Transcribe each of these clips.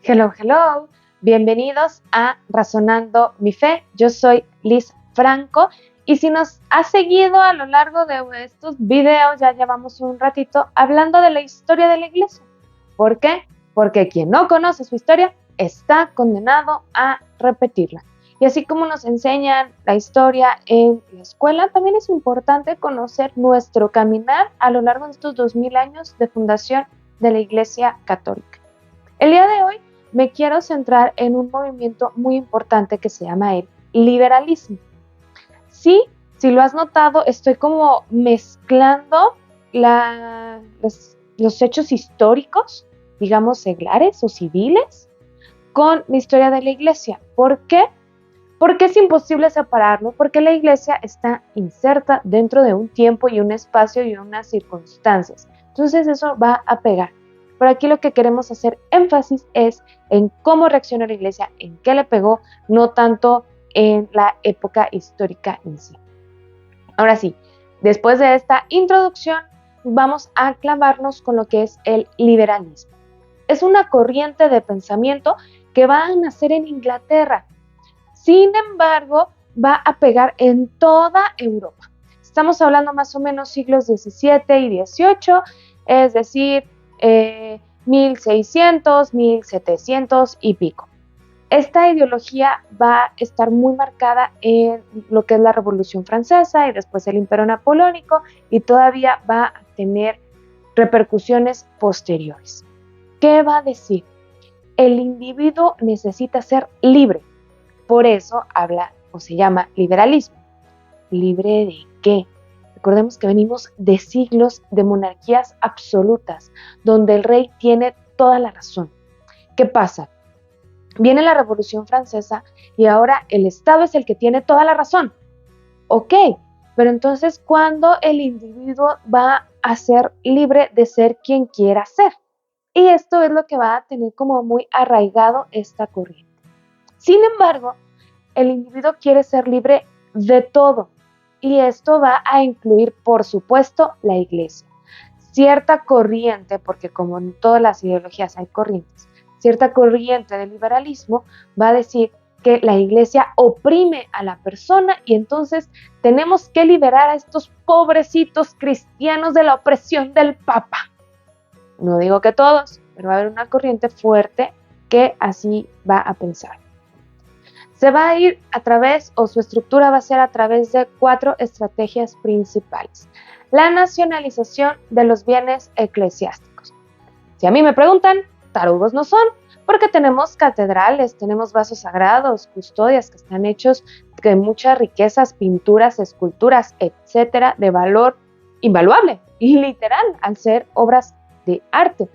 Hello, hello. Bienvenidos a Razonando mi Fe. Yo soy Liz Franco y si nos has seguido a lo largo de estos videos, ya llevamos un ratito hablando de la historia de la iglesia. ¿Por qué? Porque quien no conoce su historia está condenado a repetirla. Y así como nos enseñan la historia en la escuela, también es importante conocer nuestro caminar a lo largo de estos 2000 años de fundación de la Iglesia Católica. El día de hoy me quiero centrar en un movimiento muy importante que se llama el liberalismo. Sí, si lo has notado, estoy como mezclando los hechos históricos, digamos seglares o civiles, con la historia de la iglesia. ¿Por qué? Porque es imposible separarlo, porque la iglesia está inserta dentro de un tiempo y un espacio y unas circunstancias. Entonces eso va a pegar. Pero aquí lo que queremos hacer énfasis es en cómo reaccionó la iglesia, en qué le pegó, no tanto en la época histórica en sí. Ahora sí, después de esta introducción, vamos a clavarnos con lo que es el liberalismo. Es una corriente de pensamiento que va a nacer en Inglaterra. Sin embargo, va a pegar en toda Europa. Estamos hablando más o menos siglos XVII y XVIII, es decir, 1600, 1700 y pico. Esta ideología va a estar muy marcada en lo que es la Revolución Francesa y después el Imperio Napoleónico y todavía va a tener repercusiones posteriores. ¿Qué va a decir? El individuo necesita ser libre. Por eso habla o se llama liberalismo. ¿Libre de qué? Recordemos que venimos de siglos de monarquías absolutas, donde el rey tiene toda la razón. ¿Qué pasa? Viene la Revolución Francesa y ahora el Estado es el que tiene toda la razón. Ok, pero entonces, ¿cuándo el individuo va a ser libre de ser quien quiera ser? Y esto es lo que va a tener como muy arraigado esta corriente. Sin embargo, el individuo quiere ser libre de todo. Y esto va a incluir, por supuesto, la iglesia. Cierta corriente, porque como en todas las ideologías hay corrientes, cierta corriente del liberalismo va a decir que la iglesia oprime a la persona y entonces tenemos que liberar a estos pobrecitos cristianos de la opresión del Papa. No digo que todos, pero va a haber una corriente fuerte que así va a pensar. Se va a ir a través, o su estructura va a ser a través de 4 estrategias principales. La nacionalización de los bienes eclesiásticos. Si a mí me preguntan, tarugos no son, porque tenemos catedrales, tenemos vasos sagrados, custodias que están hechos de muchas riquezas, pinturas, esculturas, etcétera, de valor invaluable y literal al ser obras de arte.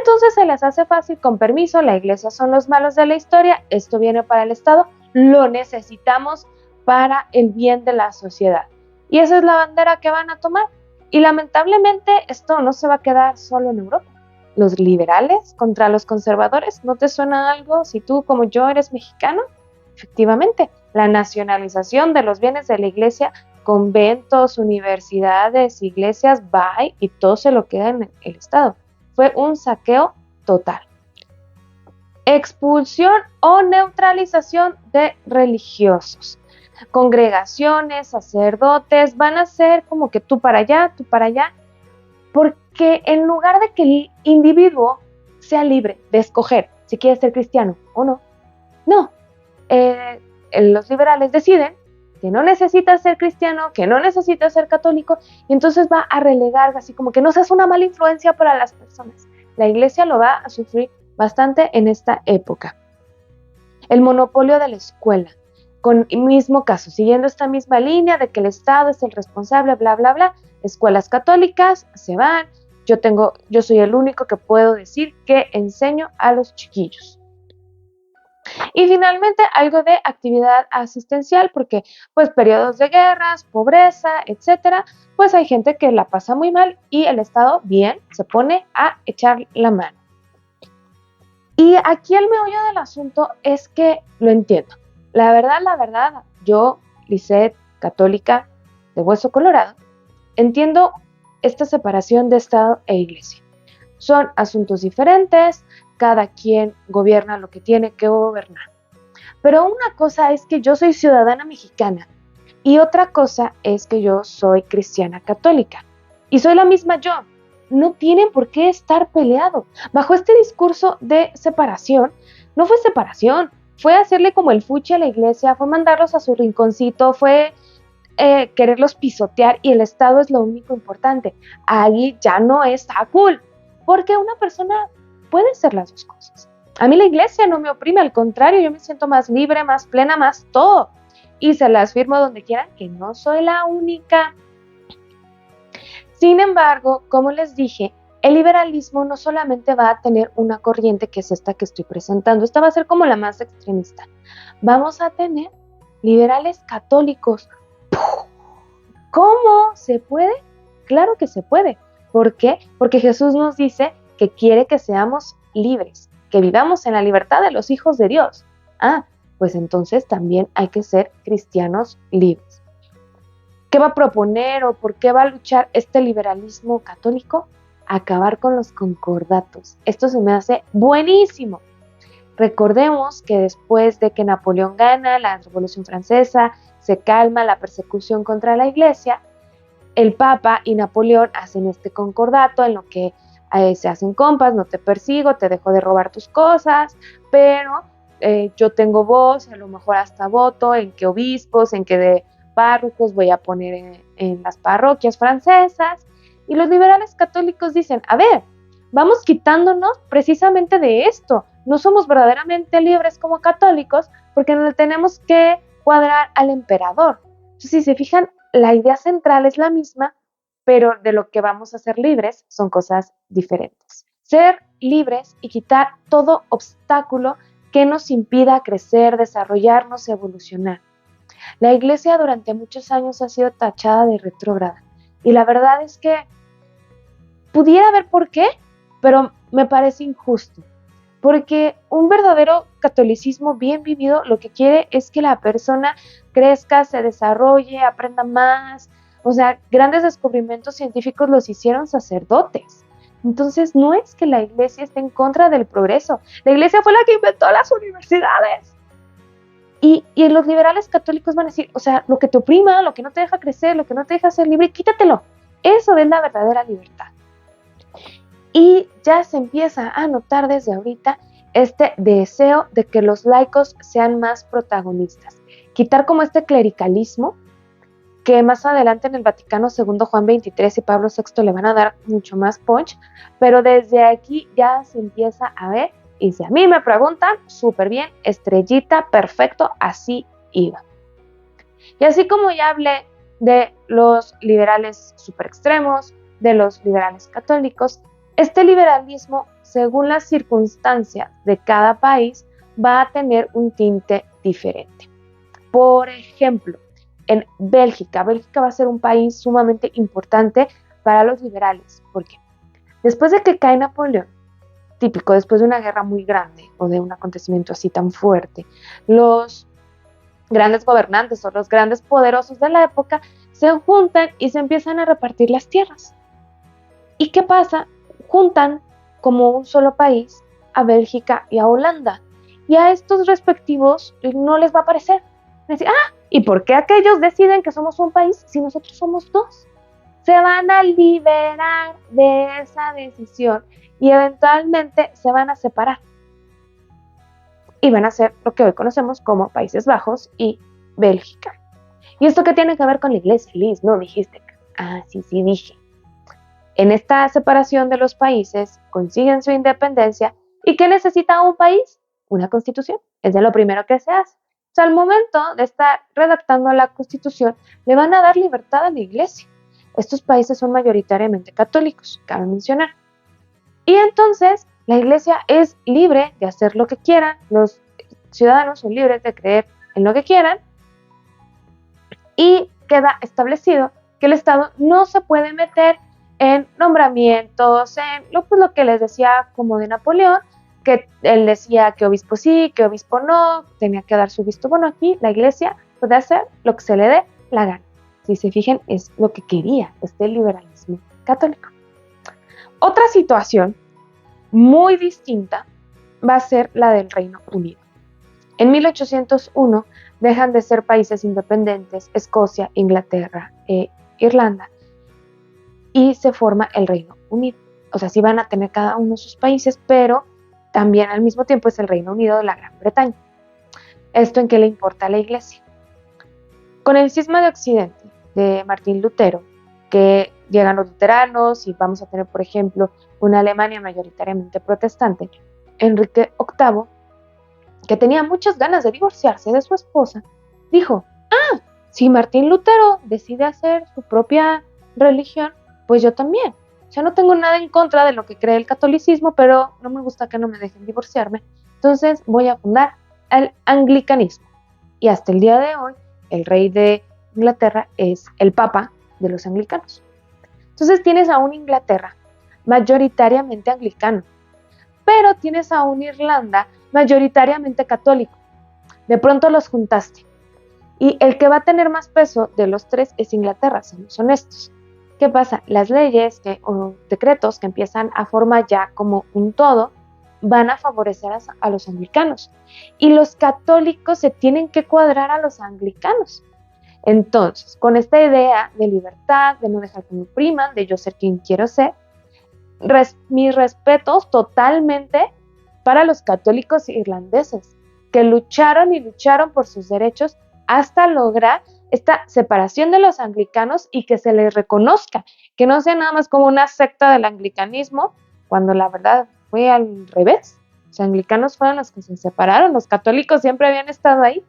Entonces se les hace fácil, con permiso, la iglesia son los malos de la historia, esto viene para el Estado, lo necesitamos para el bien de la sociedad. Y esa es la bandera que van a tomar. Y lamentablemente esto no se va a quedar solo en Europa. Los liberales contra los conservadores, ¿no te suena algo si tú como yo eres mexicano? Efectivamente, la nacionalización de los bienes de la iglesia, conventos, universidades, iglesias, va y todo se lo queda en el Estado. Fue un saqueo total. Expulsión o neutralización de religiosos. Congregaciones, sacerdotes, van a ser como que tú para allá, porque en lugar de que el individuo sea libre de escoger si quiere ser cristiano o no, los liberales deciden que no necesita ser cristiano, que no necesita ser católico, y entonces va a relegar así como que no seas una mala influencia para las personas. La iglesia lo va a sufrir bastante en esta época. El monopolio de la escuela, con el mismo caso, siguiendo esta misma línea de que el Estado es el responsable, bla, bla, bla, escuelas católicas se van, yo soy el único que puedo decir que enseño a los chiquillos. Y finalmente algo de actividad asistencial, porque pues periodos de guerras, pobreza, etcétera, pues hay gente que la pasa muy mal y el Estado bien se pone a echar la mano. Y aquí el meollo del asunto es que lo entiendo. La verdad, yo, Lisette, católica de hueso colorado, entiendo esta separación de Estado e Iglesia. Son asuntos diferentes, cada quien gobierna lo que tiene que gobernar. Pero una cosa es que yo soy ciudadana mexicana y otra cosa es que yo soy cristiana católica y soy la misma yo. No tienen por qué estar peleados. Bajo este discurso de separación, no fue separación, fue hacerle como el fuchi a la iglesia, fue mandarlos a su rinconcito, fue quererlos pisotear y el Estado es lo único importante. Ahí ya no está cool, porque una persona puede ser las dos cosas. A mí la iglesia no me oprime, al contrario, yo me siento más libre, más plena, más todo. Y se las firmo donde quieran, que no soy la única. Sin embargo, como les dije, el liberalismo no solamente va a tener una corriente que es esta que estoy presentando, esta va a ser como la más extremista. Vamos a tener liberales católicos. ¿Cómo se puede? Claro que se puede. ¿Por qué? Porque Jesús nos dice que quiere que seamos libres, que vivamos en la libertad de los hijos de Dios. Pues entonces también hay que ser cristianos libres. ¿Qué va a proponer o por qué va a luchar este liberalismo católico? Acabar con los concordatos. Esto se me hace buenísimo. Recordemos que después de que Napoleón gana la Revolución Francesa, se calma la persecución contra la Iglesia, el Papa y Napoleón hacen este concordato en lo que se hacen compas, no te persigo, te dejo de robar tus cosas, pero yo tengo voz, a lo mejor hasta voto en qué obispos, en qué de párrocos voy a poner en las parroquias francesas. Y los liberales católicos dicen, a ver, vamos quitándonos precisamente de esto. No somos verdaderamente libres como católicos porque no le tenemos que cuadrar al emperador. Entonces, si se fijan, la idea central es la misma, pero de lo que vamos a ser libres son cosas diferentes. Ser libres y quitar todo obstáculo que nos impida crecer, desarrollarnos, evolucionar. La iglesia durante muchos años ha sido tachada de retrógrada y la verdad es que pudiera ver por qué, pero me parece injusto, porque un verdadero catolicismo bien vivido lo que quiere es que la persona crezca, se desarrolle, aprenda más. O sea, grandes descubrimientos científicos los hicieron sacerdotes. Entonces, no es que la iglesia esté en contra del progreso. La iglesia fue la que inventó las universidades. Y los liberales católicos van a decir, o sea, lo que te oprima, lo que no te deja crecer, lo que no te deja ser libre, quítatelo. Eso es la verdadera libertad. Y ya se empieza a notar desde ahorita este deseo de que los laicos sean más protagonistas. Quitar como este clericalismo que más adelante en el Vaticano II, Juan XXIII y Pablo VI le van a dar mucho más punch, pero desde aquí ya se empieza a ver, y si a mí me preguntan, súper bien, estrellita, perfecto, así iba. Y así como ya hablé de los liberales super extremos, de los liberales católicos, este liberalismo, según las circunstancias de cada país, va a tener un tinte diferente. Por ejemplo, en Bélgica va a ser un país sumamente importante para los liberales. ¿Por qué? Después de que cae Napoleón, típico, después de una guerra muy grande o de un acontecimiento así tan fuerte, los grandes gobernantes o los grandes poderosos de la época se juntan y se empiezan a repartir las tierras. ¿Y qué pasa? Juntan como un solo país a Bélgica y a Holanda. Y a estos respectivos no les va a parecer. Decir, ¿y por qué aquellos deciden que somos un país si nosotros somos dos? Se van a liberar de esa decisión y eventualmente se van a separar. Y van a ser lo que hoy conocemos como Países Bajos y Bélgica. ¿Y esto qué tiene que ver con la iglesia, Liz? No, dijiste. Sí dije. En esta separación de los países consiguen su independencia. ¿Y qué necesita un país? Una constitución. Es de lo primero que se hace. O sea, al momento de estar redactando la constitución, le van a dar libertad a la iglesia. Estos países son mayoritariamente católicos, cabe mencionar. Y entonces la iglesia es libre de hacer lo que quieran, los ciudadanos son libres de creer en lo que quieran y queda establecido que el Estado no se puede meter en nombramientos, en lo que les decía como de Napoleón, que él decía que obispo sí, que obispo no, tenía que dar su visto bueno. Aquí la iglesia puede hacer lo que se le dé la gana. Si se fijan, es lo que quería este liberalismo católico. Otra situación muy distinta va a ser la del Reino Unido. En 1801 dejan de ser países independientes Escocia, Inglaterra e Irlanda y se forma el Reino Unido. O sea, sí van a tener cada uno sus países, pero también al mismo tiempo es el Reino Unido de la Gran Bretaña. ¿Esto en qué le importa a la Iglesia? Con el cisma de Occidente de Martín Lutero, que llegan los luteranos y vamos a tener, por ejemplo, una Alemania mayoritariamente protestante, Enrique VIII, que tenía muchas ganas de divorciarse de su esposa, dijo, si Martín Lutero decide hacer su propia religión, pues yo también. O sea, no tengo nada en contra de lo que cree el catolicismo, pero no me gusta que no me dejen divorciarme. Entonces voy a fundar el anglicanismo. Y hasta el día de hoy, el rey de Inglaterra es el papa de los anglicanos. Entonces tienes a una Inglaterra mayoritariamente anglicano, pero tienes a una Irlanda mayoritariamente católico. De pronto los juntaste. Y el que va a tener más peso de los tres es Inglaterra, seamos honestos. ¿Qué pasa? Las leyes o decretos que empiezan a formar ya como un todo van a favorecer a los anglicanos. Y los católicos se tienen que cuadrar a los anglicanos. Entonces, con esta idea de libertad, de no dejar que me opriman, de yo ser quien quiero ser, mis respetos totalmente para los católicos irlandeses, que lucharon y lucharon por sus derechos hasta lograr esta separación de los anglicanos y que se les reconozca, que no sea nada más como una secta del anglicanismo, cuando la verdad fue al revés. Los anglicanos fueron los que se separaron, los católicos siempre habían estado ahí.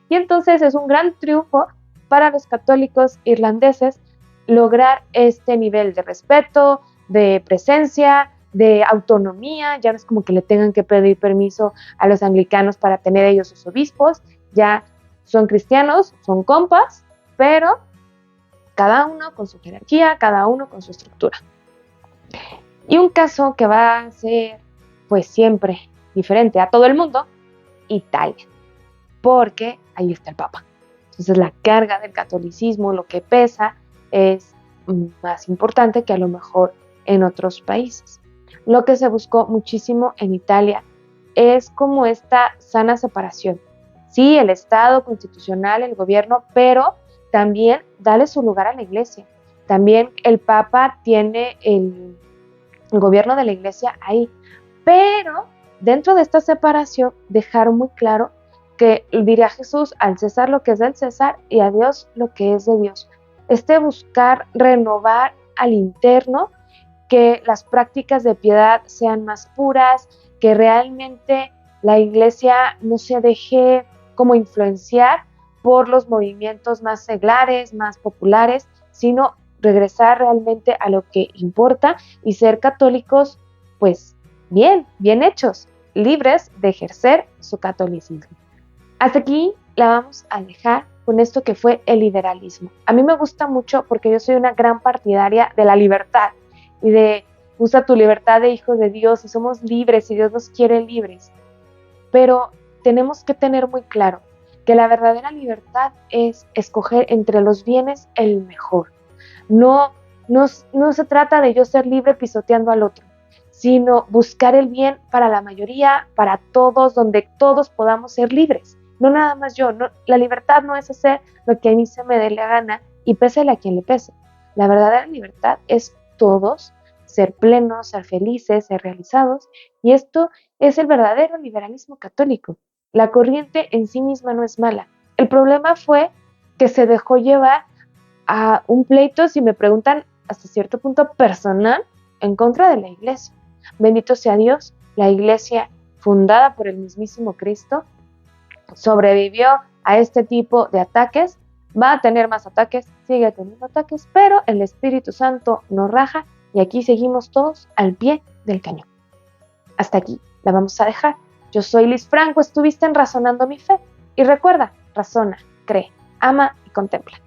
Y entonces es un gran triunfo para los católicos irlandeses lograr este nivel de respeto, de presencia, de autonomía. Ya no es como que le tengan que pedir permiso a los anglicanos para tener ellos sus obispos, ya son cristianos, son compas, pero cada uno con su jerarquía, cada uno con su estructura. Y un caso que va a ser pues siempre diferente a todo el mundo, Italia, porque ahí está el Papa. Entonces la carga del catolicismo, lo que pesa, es más importante que a lo mejor en otros países. Lo que se buscó muchísimo en Italia es como esta sana separación. Sí, el Estado constitucional, el gobierno, pero también darle su lugar a la Iglesia. También el Papa tiene el gobierno de la Iglesia ahí, pero dentro de esta separación dejaron muy claro que diría Jesús, al César lo que es del César y a Dios lo que es de Dios. Buscar renovar al interno, que las prácticas de piedad sean más puras, que realmente la Iglesia no se deje como influenciar por los movimientos más seglares, más populares, sino regresar realmente a lo que importa y ser católicos, pues bien hechos, libres de ejercer su catolicismo. Hasta aquí la vamos a dejar con esto que fue el liberalismo. A mí me gusta mucho porque yo soy una gran partidaria de la libertad y de usa tu libertad de hijo de Dios y somos libres y Dios nos quiere libres. Pero tenemos que tener muy claro que la verdadera libertad es escoger entre los bienes el mejor. No se trata de yo ser libre pisoteando al otro, sino buscar el bien para la mayoría, para todos, donde todos podamos ser libres. No nada más yo. No, la libertad no es hacer lo que a mí se me dé la gana y pésele a quien le pese. La verdadera libertad es todos ser plenos, ser felices, ser realizados. Y esto es el verdadero liberalismo católico. La corriente en sí misma no es mala. El problema fue que se dejó llevar a un pleito, si me preguntan, hasta cierto punto personal, en contra de la Iglesia. Bendito sea Dios, la Iglesia fundada por el mismísimo Cristo sobrevivió a este tipo de ataques, va a tener más ataques, sigue teniendo ataques, pero el Espíritu Santo nos raja y aquí seguimos todos al pie del cañón. Hasta aquí la vamos a dejar. Yo soy Liz Franco, estuviste en Razonando mi Fe y recuerda, razona, cree, ama y contempla.